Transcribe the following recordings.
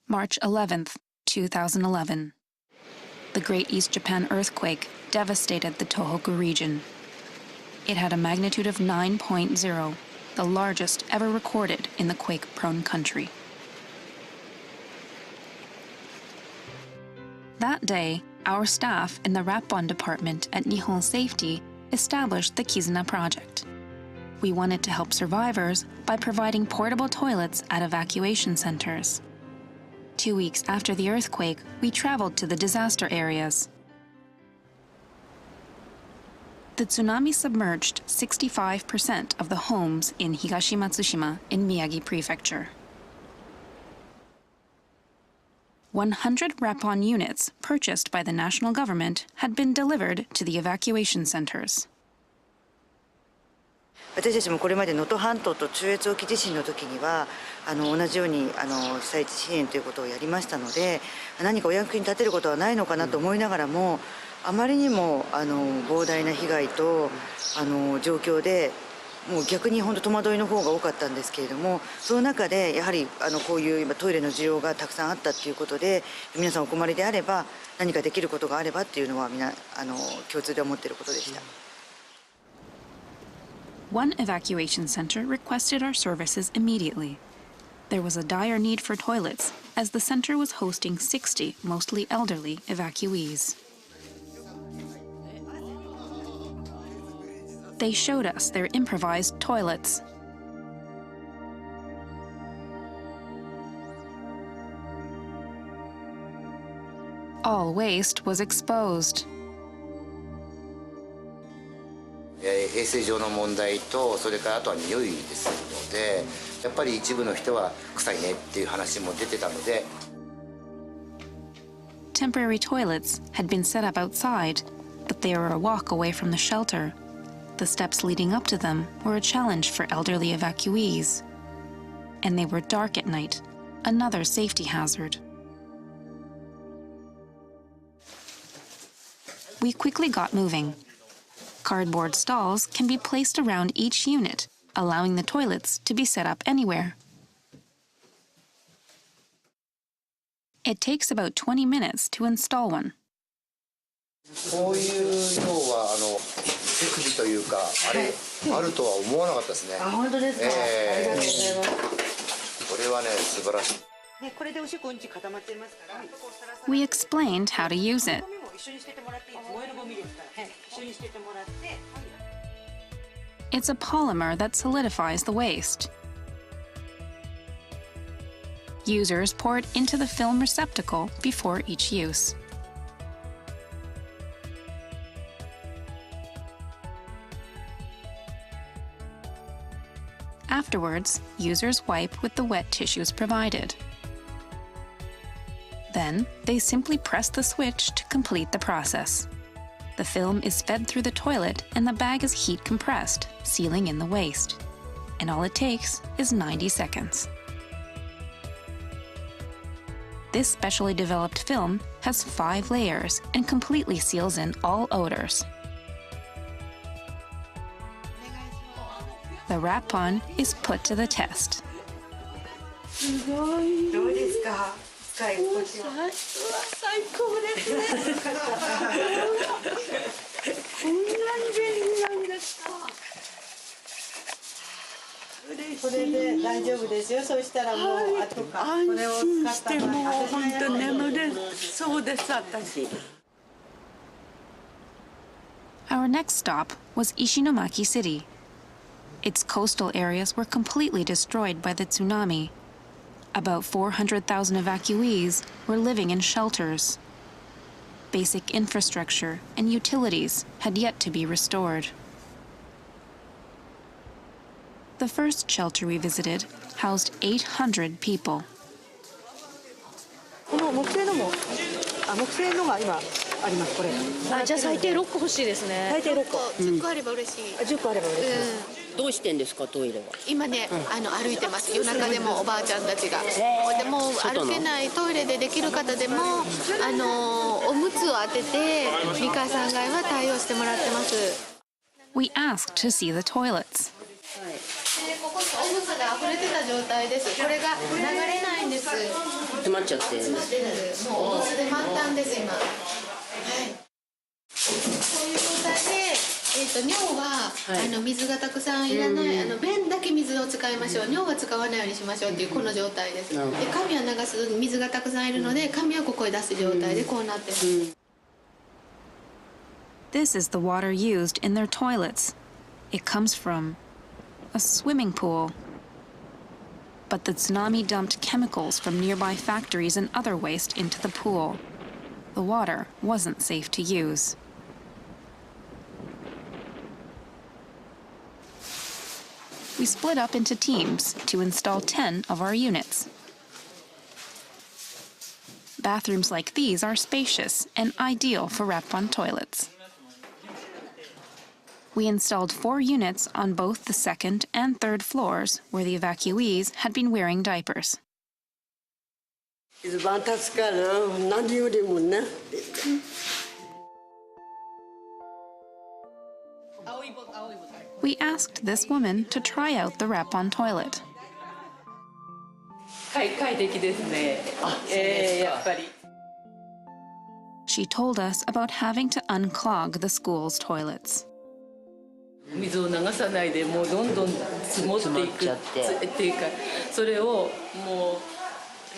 March 11th, 2011. The Great East Japan earthquake devastated the Tohoku region. It had a magnitude of 9.0, the largest ever recorded in the quake-prone country. That day, our staff in the Wrappon department at Nihon Safety established the Kizuna project. We wanted to help survivors by providing portable toilets at evacuation centers. 2 weeks after the earthquake, we traveled to the disaster areas. The tsunami submerged 65% of the homes in Higashi Matsushima in Miyagi Prefecture. 100 Wrappon units purchased by the national government had been delivered to the evacuation centers. 私たちもこれまで能登半島と中越沖地震の時には同じように被災地支援ということをやりましたので、何かお役に立てることはないのかなと思いながらも、あまりにも膨大な被害と状況でもう逆に本当戸惑いの方が多かったんですけれども、その中でやはりこういう今トイレの需要がたくさんあったということで、皆さんお困りであれば何かできることがあればっていうのはみんな共通で思っていることでした。One evacuation center requested our services immediately. There was a dire need for toilets, as the center was hosting 60 mostly elderly evacuees. They showed us their improvised toilets. All waste was exposed. 衛生上の問題と、それからあとは匂いですので、やっぱり一部の人は臭いねっていう話も出てたので。Temporary toilets had been set up outside, but they were a walk away from the shelter. The steps leading up to them were a challenge for elderly evacuees. And they were dark at night, another safety hazard. We quickly got moving. Cardboard stalls can be placed around each unit, allowing the toilets to be set up anywhere. It takes about 20 minutes to install one. こういう要は設備というかあるとは思わなかったですね。あ、本当ですか。ありがとうございます。これはね、素晴らしい。これでおしっこうんち固まってますから。We explained how to use it. 一緒にしててもらっていいです。燃えるゴミですから。一緒にしててもらって。It's a polymer that solidifies the waste. Users pour it into the film receptacle before each use. Afterwards, users wipe with the wet tissues provided. Then, they simply press the switch to complete the process. The film is fed through the toilet and the bag is heat compressed, sealing in the waste. And all it takes is 90 seconds. This specially developed film has 5 layers and completely seals in all odors. The Wrappon is put to the test. どうですか。使い心地は。最高ですね。こんなに便利なんですか。これで大丈夫ですよ。そうしたらもう後からこれを使ったら。安心してもう本当眠れそうです私。Our next stop was Ishinomaki City. Its coastal areas were completely destroyed by the tsunami. About 400,000 evacuees were living in shelters. Basic infrastructure and utilities had yet to be restored. The first shelter we visited housed 800 people. この木製のも、木製のが今あります。これ。じゃあ最低6個欲しいですね。最低6個。10個あれば嬉しい。10個あれば嬉しい。どうしてんですかトイレは。今ね、歩いてます。夜中でもおばあちゃんたちが。でも歩けないトイレでできる方でもおむつを当てて2回3回は対応してもらってます。We asked to see the toilets. ホースが溢れてた状態です。これが流れないんです。詰まっちゃって。もうおむつで満タンです今。はい。こういう状態で。尿は、水がたくさんいらない、便だけ水を使いましょう、尿は使わないようにしましょうっていうこの状態です。で、髪は流す水がたくさんいるので、髪はここへ出す状態でこうなってます。This is the water used in their toilets. It comes from a swimming pool. But the tsunami dumped chemicals from nearby factories and other waste into the pool. The water wasn't safe to use. We split up into teams to install 10 of our units. Bathrooms like these are spacious and ideal for Wrappon toilets. We installed 4 units on both the second and third floors where the evacuees had been wearing diapers. 一番助かる、何よりもね。We asked this woman to try out the Wrappon toilet. 快適ですね。やっぱり。She told us about having to unclog the school's toilets. 水を流さないでもうどんどん積もっていくっていうか、それをも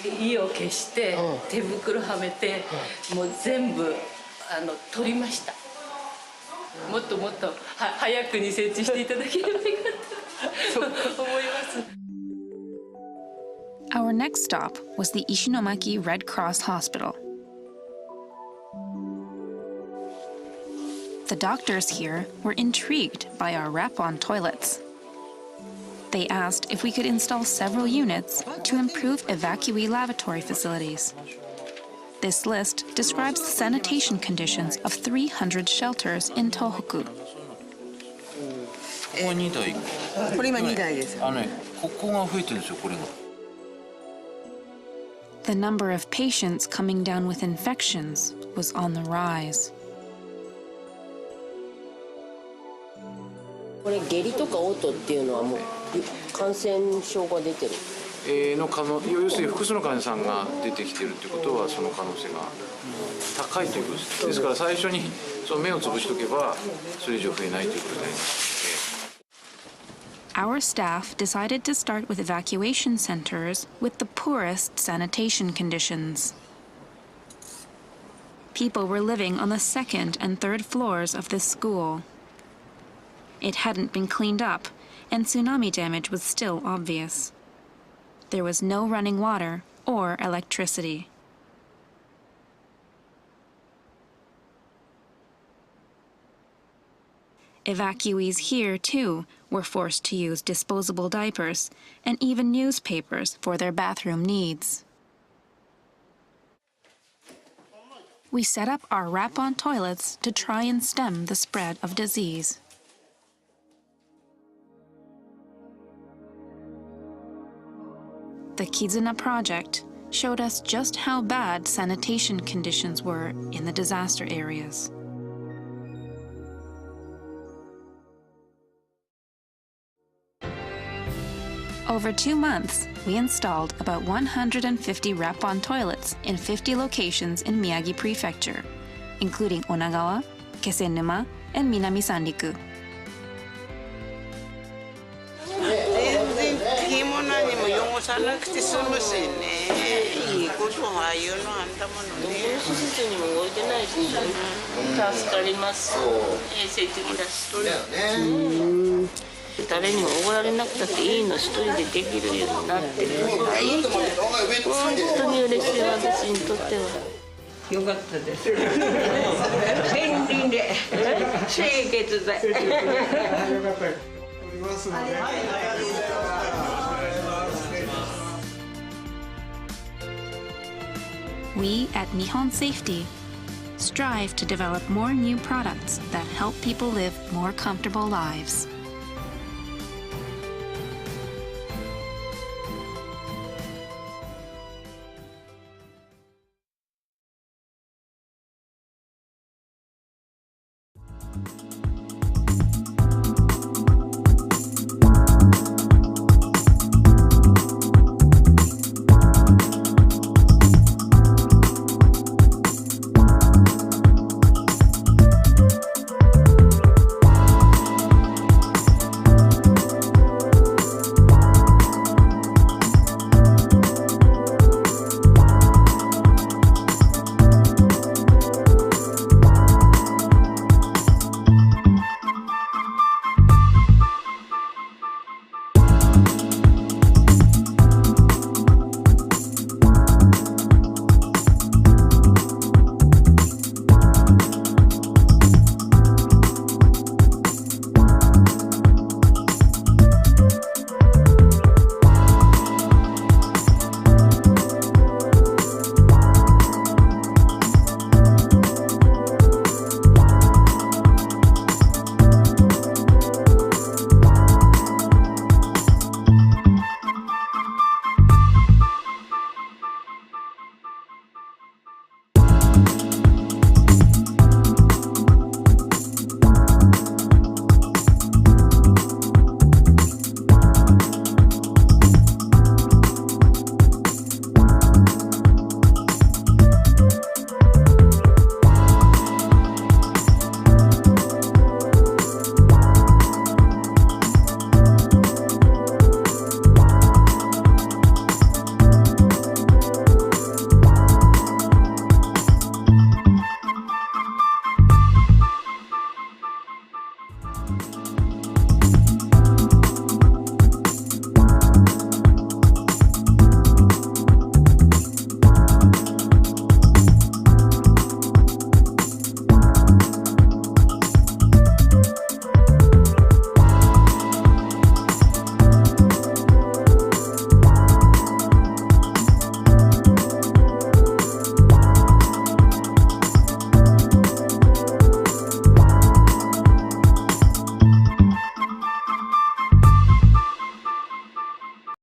う意を決して手袋はめてもう全部取りました。もっともっと早くに設置していただければよかったと思います。Our next stop was the Ishinomaki Red Cross Hospital. The doctors here were intrigued by our Wrappon toilets. They asked if we could install several units to improve evacuee lavatory facilities. This list describes the sanitation conditions of 300 shelters in Tohoku. ここ2台。これ今2台です。ここが増えてるんですよ、これが。The number of patients coming down with infections was on the rise. これ下痢とか嘔吐っていうのはもう感染症が出てる。要するに複数の患者さんが出てきているということはその可能性が高いということです。ですから最初にその目をつぶしておけばそれ以上増えないということになります。Our staff decided to start with evacuation centers with the poorest sanitation conditions. People were living on the second and third floors of this school. It hadn't been cleaned up, and tsunami damage was still obvious. There was no running water or electricity. Evacuees here, too, were forced to use disposable diapers and even newspapers for their bathroom needs. We set up our Wrappon toilets to try and stem the spread of disease. The Kizuna project showed us just how bad sanitation conditions were in the disaster areas. Over 2 months, we installed about 150 Wrappon toilets in 50 locations in Miyagi Prefecture, including Onagawa, Kesenuma, and Minami Sanriku. 着物にも汚さなくて済むしね。いいことはああいうのあんだものね。施設にも置いてないし、助かります。衛生的だし。誰にもおごられなくたっていいの一人でできるようになってる。本当に嬉しい私にとっては。よかったです。便利で清潔で。We at Nihon Safety strive to develop more new products that help people live more comfortable lives.